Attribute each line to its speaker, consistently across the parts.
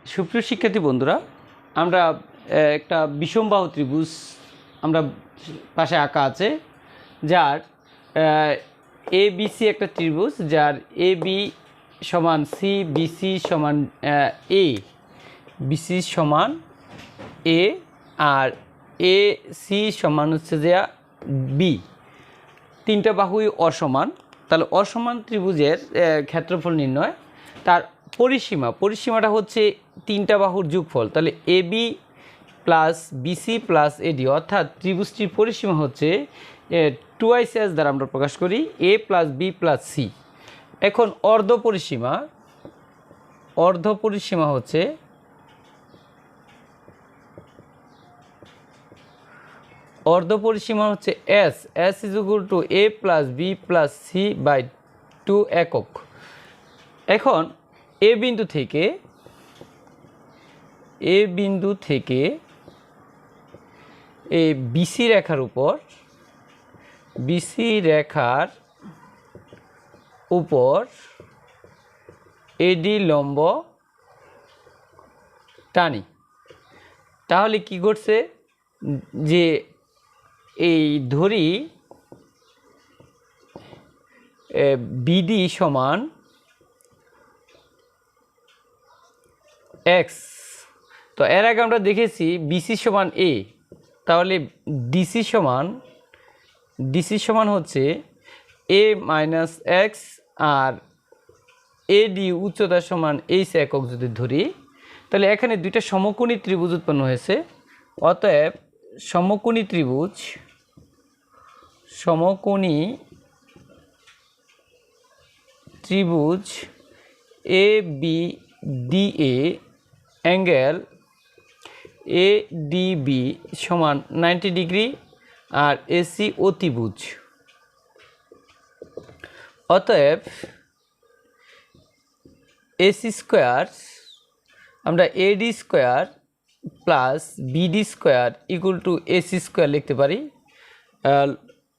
Speaker 1: সুপ্রিয় শিক্ষার্থী বন্ধুরা, আমরা একটা বিষমবাহু ত্রিভুজ আমরা পাশে আঁকা আছে, যার এ বিসি একটা ত্রিভুজ, যার এ বি সমান সি, বিসি সমান এ, বিসি সমান এ, আর এ সি সমান হচ্ছে যে বি। তিনটা বাহুই অসমান। তাহলে অসমান ত্রিভুজের ক্ষেত্রফল নির্ণয়, তার পরিসীমাটা হচ্ছে তিনটা বাহুর যোগফল। তাহলে A B plus BC plus AD, অর্থাৎ ত্রিভুজটির পরিসীমা হচ্ছে 2s দ্বারা আমরা প্রকাশ করি, A plus B plus C. এখন অর্ধ পরিসীমা হচ্ছে S is equal to A plus B plus C by 2 একক। এখন এ বিন্দু থেকে এই বিসি রেখার উপর এডি লম্ব টানি। তাহলে কি ঘটছে, যে এই ধরি বিডি সমান এক্স। তো এর আগে আমরা দেখেছি বিসি সমান এ, তাহলে ডিসি সমান হচ্ছে এ মাইনাস এক্স, আর এডি উচ্চতা সমান এইচ একক যদি ধরি, তাহলে এখানে দুইটা সমকোণী ত্রিভুজ উৎপন্ন হয়েছে। অতএব সমকোণী ত্রিভুজ এ বি ডি এ অ্যাঙ্গেল এ ডিবি সমান 90 ডিগ্রি, আর এসি অতিভুজ। অতএব এসি স্কোয়ার আমরা এডি square plus BD square equal to AC square লিখতে পারি।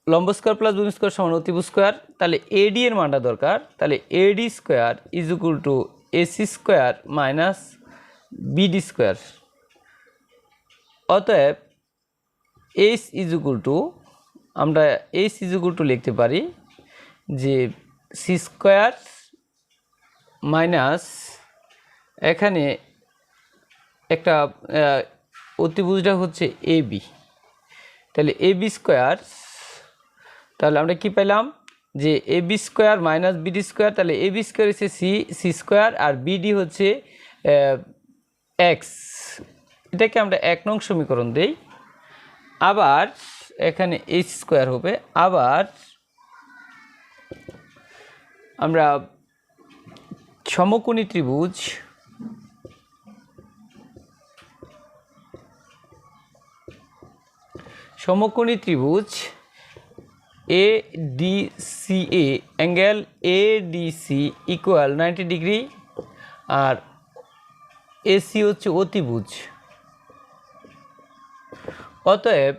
Speaker 1: লম্ব স্কোয়ার প্লাস ভূমি স্কোয়ার সমান অতিভুজ স্কোয়ার। তাহলে এডি এর মানটা দরকার, তাহলে এডি square is equal to AC square minus BD square. অতএব এইচ ইজ ইকুয়াল টু লিখতে পারি যে সি স্কোয়ার মাইনাস, এখানে একটা অতিভুজটা হচ্ছে এ বি, তাহলে এ বি স্কোয়ার। তাহলে আমরা কি পেলাম, যে A B square minus BD square. তাহলে এ বি স্কোয়ার হচ্ছে সি স্কোয়ার, আর বিডি হচ্ছে এক্স। এটাকে আমরা 1 নং সমীকরণ দেই। আবার এখানে এইচ স্কোয়ার হবে। আবার আমরা সমকোণী ত্রিভুজ এ ডি সি এ angle A D C equal 90 degree, আর এসি হচ্ছে অতিভুজ। অতএব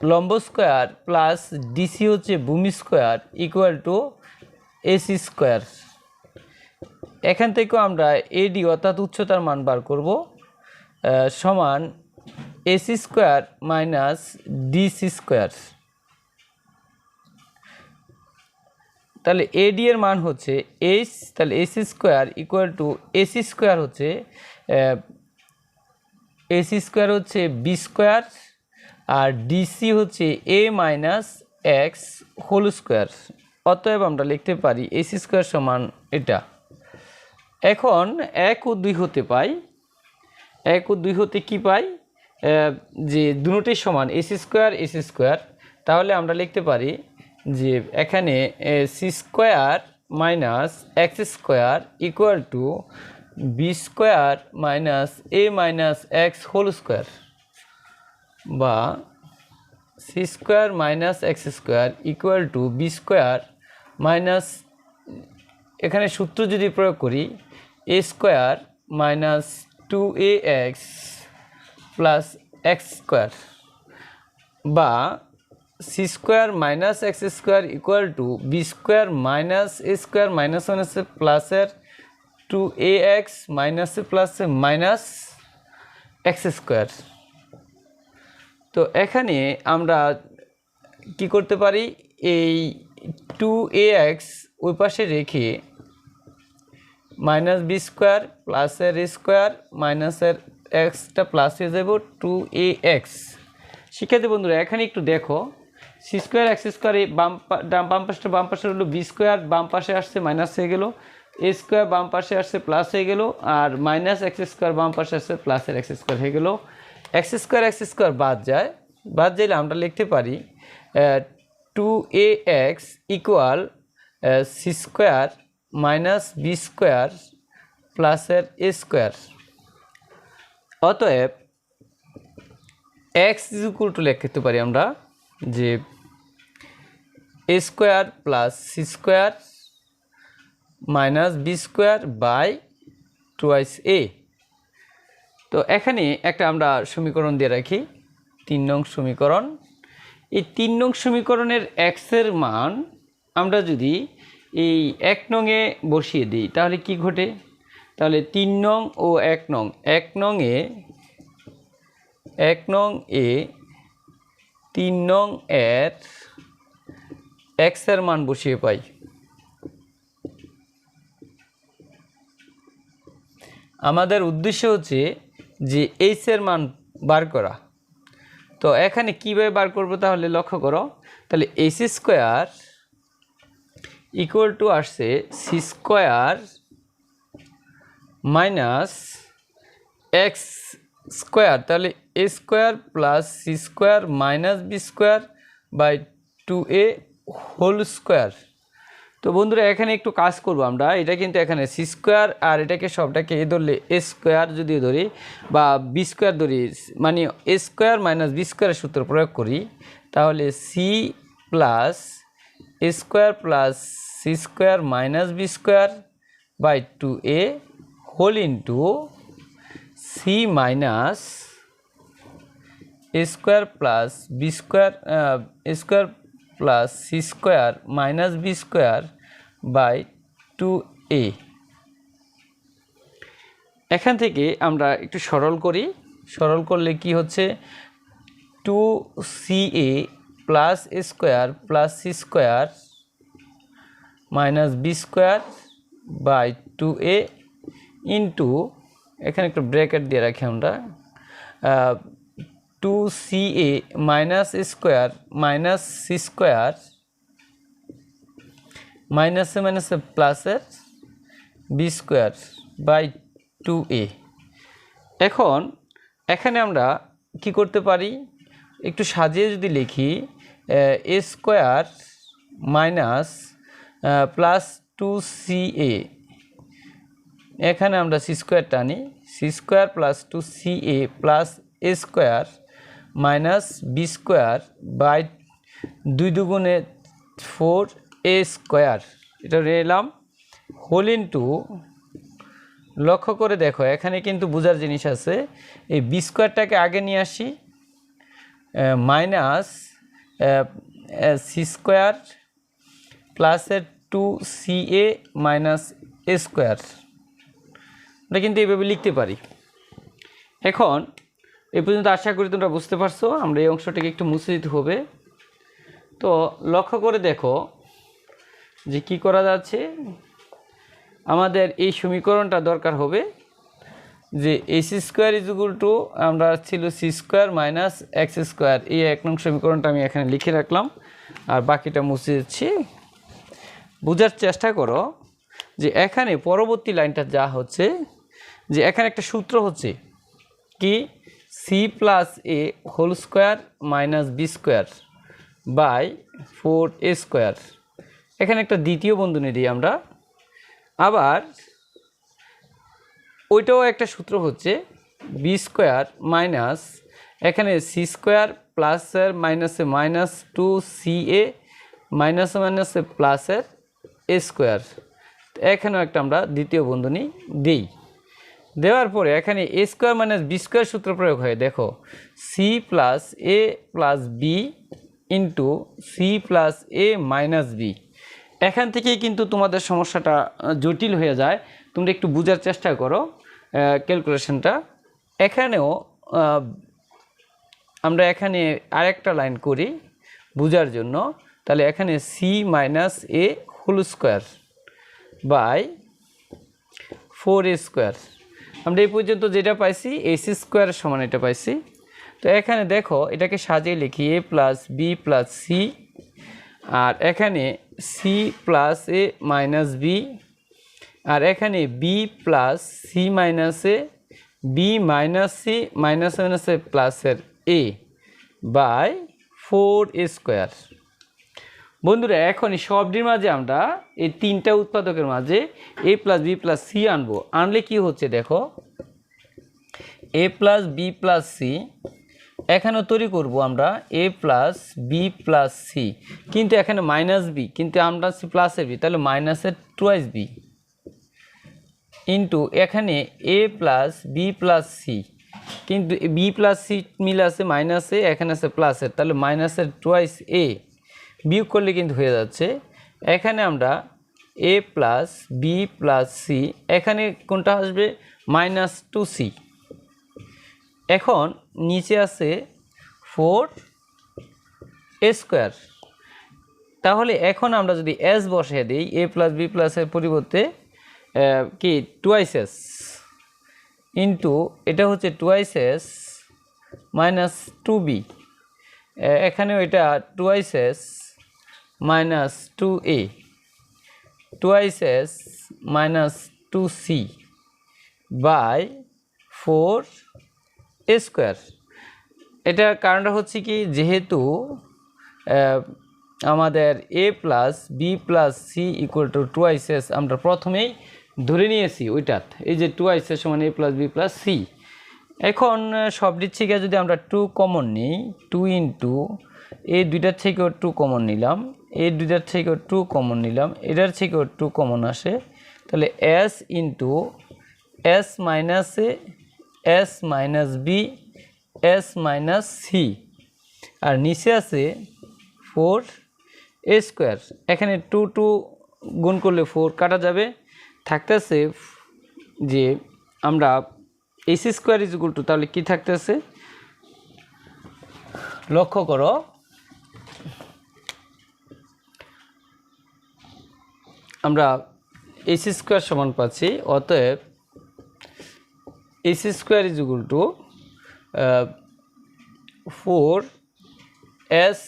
Speaker 1: লম্ব স্কোয়ার প্লাস ডিসি হচ্ছে ভূমি square equal to AC square. এখান থেকেও আমরা এডি অর্থাৎ উচ্চতার মান বার করব, সমান AC square minus DC square. তাহলে এডি এর মান হচ্ছে এইচ, তাহলে AC square equal to AC square হচ্ছে বি স্কোয়ার, আর ডিসি হচ্ছে এ মাইনাস এক্স হোল স্কোয়ার। অতএব আমরা লিখতে পারি এসি স্কোয়ার সমান এটা। এখন 1 ও 2 হতে কি পাই, যে দুটোই সমান এসি স্কোয়ার। তাহলে আমরা লিখতে পারি যে এখানে c square minus x square equal to b square minus a minus x whole square, বা c square minus x square equal to b square minus, এখানে সূত্র যদি প্রয়োগ করি, a square minus 2ax plus x square, বা c square minus x square equal to b square minus A square minus one আছে প্লাসের two a x মাইনাসে প্লাসে মাইনাস এক্স স্কোয়ার। তো এখানে আমরা কি করতে পারি, এই টু এ এক্স ওই পাশে রেখে মাইনাস বি স্কোয়ার প্লাসের এ স্কোয়ার মাইনাসের এক্সটা প্লাস হয়ে যাব টু এ এক্স। শিক্ষার্থী বন্ধুরা এখানে একটু দেখো, সি স্কোয়ার এক্স স্কোয়ার এই বাম পাশে হলো বি স্কোয়ার, বাম পাশে আসছে মাইনাস হয়ে গেল, এ স্কোয়ার বাম পাশে আসছে প্লাস হয়ে গেল, আর মাইনাস এক্স স্কোয়ার বাম পাশে আসছে প্লাসের এক্স স্কোয়ার হয়ে গেল। এক্স স্কোয়ার বাদ যাইলে আমরা লিখতে পারি two a x equal c square minus B square প্লাসের এ স্কোয়ার। অতএব এক্স ইজ ইকুয়াল টু লিখতে পারি আমরা যে a square plus C square minus B square by twice a. তো এখানে একটা আমরা সমীকরণ দিয়ে রাখি, 3 নং সমীকরণ। এই 3 নং সমীকরণের এক্সের মান আমরা যদি এই 1 নংয়ে বসিয়ে দিই তাহলে কি ঘটে, তাহলে 3 নং ও 1 নং, 1 নং এ 3 নং এর এক্সের মান বসিয়ে পাই। আমাদের উদ্দেশ্য হচ্ছে যে এইচ এর মান বার করা। তো এখানে কীভাবে বার করবো তাহলে লক্ষ্য করো, তাহলে এইচ স্কোয়ার ইকুয়াল টু আসছে c square minus x square, তাহলে a square plus C square minus B square by two a whole square. তো বন্ধুরা এখানে একটু কাজ করব আমরা, এটা কিন্তু এখানে সি স্কোয়ার আর এটাকে সবটাকে এ ধরলে এ স্কোয়ার যদি ধরি বা বি স্কোয়ার ধরি, মানে এ স্কোয়ার মাইনাস বি স্কোয়ারের সূত্র প্রয়োগ করি, তাহলে c plus A square plus C square minus B square by two a whole into c minus A square plus b square a square plus C square minus B square by two a. এখান থেকে আমরা একটু সরল করি, সরল করলে কি হচ্ছে, two C A plus A square plus C square minus B square by two A into, এখানে একটু ব্র্যাকেট দিয়ে রাখি আমরা, two C A minus A square minus C square মাইনাসে মাইনাসে প্লাসের B square by two A. এখন এখানে আমরা কি করতে পারি, একটু সাজিয়ে যদি লিখি a square minus plus two C a, এখানে আমরা সি স্কোয়ার টানি, c square plus two C A plus A square minus B square by 2 দুগুণে 4 এ স্কোয়ার, এটা এলাম হোল ইন্টু, লক্ষ্য করে দেখো এখানে কিন্তু বোঝার জিনিস আছে, এই বি স্কোয়ারটাকে আগে নিয়ে আসি মাইনাস সি স্কোয়ার প্লাসের two C A minus A square, আমরা কিন্তু এইভাবে লিখতে পারি। এখন এই পর্যন্ত আশা করি তোমরা বুঝতে পারছো, আমরা এই অংশটাকে একটু মুছে দিতে হবে। তো লক্ষ্য করে দেখো যে কি করা যাচ্ছে, আমাদের এই সমীকরণটা দরকার হবে যে S square is equal to, আমরা ছিল C square minus x square, এই 1 নং সমীকরণটা আমি এখানে লিখে রাখলাম আর বাকিটা মুছে দিচ্ছি। বোঝার চেষ্টা করো যে এখানে পরবর্তী লাইনটা যা হচ্ছে, যে এখানে একটা সূত্র হচ্ছে কি, C plus A whole square minus B square by 4 A square, এখানে একটা দ্বিতীয় বন্ধনী দিই আমরা। আবার ওইটাও একটা সূত্র হচ্ছে বি স্কোয়ার মাইনাস, এখানে সি স্কোয়ার প্লাসের মাইনাসে মাইনাস টু সি এ মাইনাসে মাইনাসে প্লাসের এ স্কোয়ার, এখানেও একটা আমরা দ্বিতীয় বন্ধনী দিই। দেওয়ার পরে এখানে a square minus B square সূত্র প্রয়োগ হয়, দেখো c plus a plus b into c plus a minus b. এখান থেকেই কিন্তু তোমাদের সমস্যাটা জটিল হয়ে যায়, তোমরা একটু বোঝার চেষ্টা করো ক্যালকুলেশনটা। এখানেও আমরা এখানে আরেকটা লাইন করি বোঝার জন্য, তাহলে এখানে C minus A whole square by 4a square. আমরা এই পর্যন্ত যেটা পাইছি ac স্কোয়ার সমান এটা পাইছি। তো এখানে দেখো এটাকে সাজিয়ে লিখি a plus B plus c, আর এখানে c plus a minus b, আর এখানে b plus c minus a, b minus c minus মাইনাসে প্লাসের এ বাই 4a স্কোয়ার। বন্ধুরা এখন সবটির মাঝে আমরা এই তিনটা উৎপাদকের মাঝে a plus B plus C আনবো। আনলে কি হচ্ছে দেখো, a plus B plus C এখানেও তৈরি করব আমরা a plus B plus C, কিন্তু এখানে মাইনাস বি, কিন্তু আমরা সি প্লাসের বি, তাহলে মাইনাসের টুয়াইস বি ইন্টু এখানে a plus B plus C, কিন্তু বি প্লাস সি মিলে আছে মাইনাসে, এখানে আছে প্লাসের, তাহলে মাইনাসের টুয়াইস এ, বিয়োগ করলে কিন্তু হয়ে যাচ্ছে এখানে আমরা a plus B plus C, এখানে কোনটা আসবে মাইনাস 2c। এখন নিচে আছে 4a স্কোয়ার। তাহলে এখন আমরা যদি s বসিয়ে দিই a প্লাস বি প্লাসের পরিবর্তে কি টুয়াইস এস ইন্টু এটা হচ্ছে টুয়াইস এস মাইনাস 2b, এখানেও এটা twice S minus 2a, twice S minus 2c by 4a square. এটার কারণটা হচ্ছে কি, যেহেতু আমাদের a plus B plus C equal to twice S আমরা প্রথমেই ধরে নিয়েছি ওইটাত, এই যে টুয়াইস এস সমান a plus B plus C. এখন সবটির থেকে যদি আমরা 2 কমন নিই, 2 ইন্টু এই দুইটার থেকেও 2 কমন নিলাম, এই দুইটার থেকেও 2 কমন নিলাম, এটার থেকেও 2 কমন আসে, তাহলে s into S minus A S minus B S minus c, আর নিচে আছে 4a স্কোয়ার। এখানে 2 2 গুণ করলে 4 কাটা যাবে, থাকতেছে যে আমরা ac square is equal two, তাহলে কি থাকতেছে লক্ষ্য করো, আমরা ac স্কোয়ার সমান পাচ্ছি, অতএব ac square is equal to 4s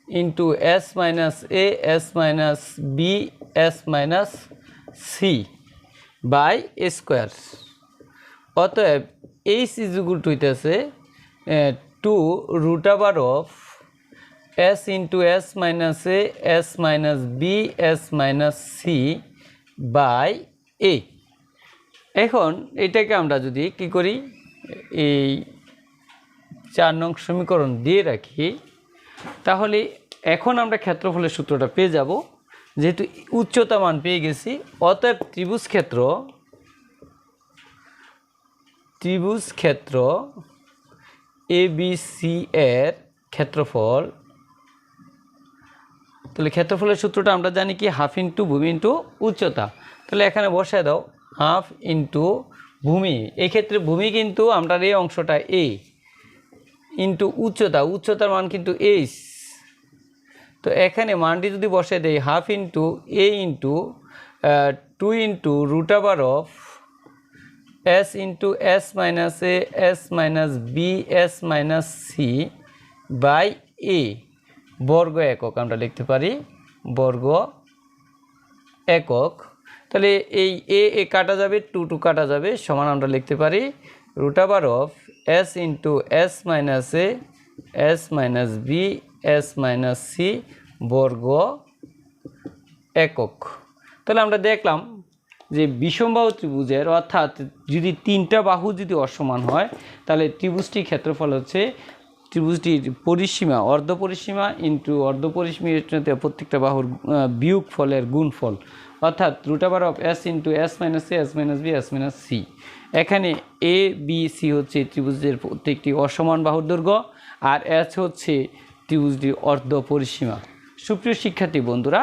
Speaker 1: into S minus A S minus B S minus c by a square. অতএব এইচ ইজ ইকুয়াল টু হইতেছে 2 root over of S into S minus A S minus B S minus c by a. এখন এটাকে আমরা যদি কি করি, এই 4 নং সমীকরণ দিয়ে রাখি, তাহলে এখন আমরা ক্ষেত্রফলের সূত্রটা পেয়ে যাব, যেহেতু উচ্চতা মান পেয়ে গেছি। অতএব ত্রিভুজ ক্ষেত্র ABC এর ক্ষেত্রফল, তাহলে ক্ষেত্রফলের সূত্রটা আমরা জানি কি, হাফ ইন্টু ভূমি ইন্টু উচ্চতা। তাহলে এখানে বসায় দাও হাফ ইন্টু ভূমি, এক্ষেত্রে ভূমি কিন্তু আমরা এই অংশটা a ইন্টু উচ্চতা, উচ্চতার মান কিন্তু h। তো এখানে মানটি যদি বসে দেই half into a into 2 into root over of S into S minus A S minus B S minus c by a বর্গ একক আমরা লিখতে পারি, বর্গ একক। তাহলে এই এ কাটা যাবে, 2 2 কাটা যাবে, সমান আমরা লিখতে পারি root over of S into S minus A S minus B S minus C বর্গ একক। তাহলে আমরা দেখলাম যে বিষমবাহু ত্রিভুজের, অর্থাৎ যদি 3টা বাহু যদি অসমান হয়, তাহলে ত্রিভুজটির ক্ষেত্রফল হচ্ছে ত্রিভুজটির পরিসীমা অর্ধ পরিসীমা ইন্টু অর্ধ পরিসীমাতে প্রত্যেকটা বাহুর বিয়োগ ফলের গুণফল, অর্থাৎ root over of S into S minus A S minus B S minus C. এখানে a b c হচ্ছে ত্রিভুজের প্রত্যেকটি অসমান বাহুর দৈর্ঘ্য, আর এস হচ্ছে ত্রিভুজটির অর্ধ পরিসীমা। সুপ্রিয় শিক্ষার্থী বন্ধুরা,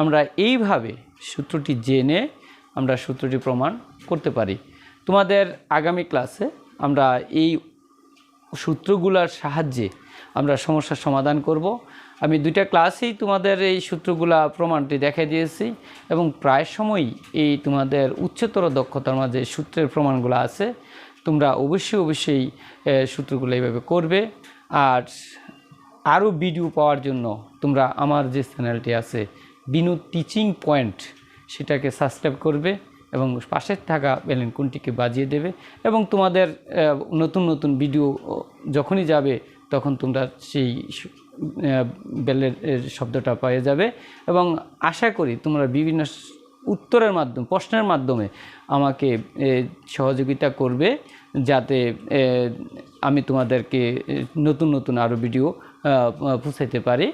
Speaker 1: আমরা এইভাবে সূত্রটি জেনে আমরা সূত্রটি প্রমাণ করতে পারি। তোমাদের আগামী ক্লাসে আমরা এই সূত্রগুলোর সাহায্যে আমরা সমস্যার সমাধান করব। আমি 2টা ক্লাসেই তোমাদের এই সূত্রগুলা প্রমাণটি দেখাই দিয়েছি এবং প্রায় সময়ই এই তোমাদের উচ্চতর দক্ষতার মাঝে সূত্রের প্রমাণগুলো আছে। তোমরা অবশ্যই সূত্রগুলো এইভাবে করবে। আর আরও ভিডিও পাওয়ার জন্য তোমরা আমার যে চ্যানেলটি আছে বিনু টিচিং পয়েন্ট, সেটাকে সাবস্ক্রাইব করবে এবং পাশে থাকা বেল আইকনটিকে বাজিয়ে দেবে এবং তোমাদের নতুন নতুন ভিডিও যখনই যাবে তখন তোমরা সেই বেলের শব্দটা পেয়ে যাবে এবং আশা করি তোমরা বিভিন্ন উত্তরের মাধ্যমে, প্রশ্নের মাধ্যমে আমাকে সহযোগিতা করবে, যাতে আমি তোমাদেরকে নতুন নতুন আরও ভিডিও পৌঁছাইতে পারি।